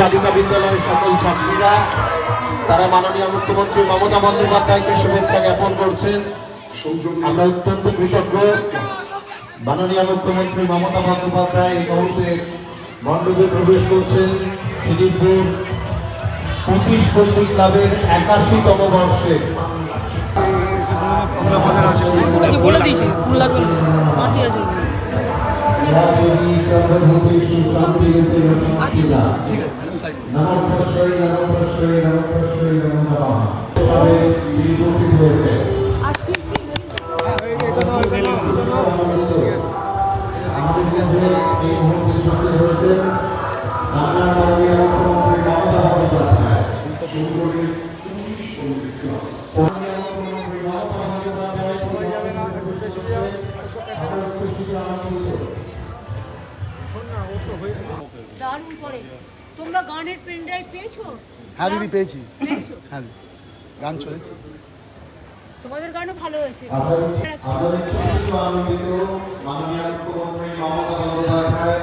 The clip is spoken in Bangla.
বালিকা বিদ্যালয়ের সকল ছাত্রীরা তারা মাননীয় মুখ্যমন্ত্রী মমতা বন্দ্যোপাধ্যায়কে শুভেচ্ছা জ্ঞাপন করছেন। আমরা অত্যন্ত কৃতজ্ঞ। মাননীয় মুখ্যমন্ত্রী মমতা বন্দ্যোপাধ্যায় এই মুহূর্তে মণ্ডপে প্রবেশ করছেন খিদিরপুর 25 ক্লাবের 81তম বর্ষে। বলে দিয়েছি ফুল লাগবে মাছি আছে। দারুণ করে তোমরা গানের পেন ড্রাইভ পেয়েছো? হ্যাঁ দিদি পেয়েছি। হ্যাঁ গান চলেছে, তোমাদের গানও ভালো হয়েছে। মাননীয় মুখ্যমন্ত্রী মমতা বন্দ্যোপাধ্যায়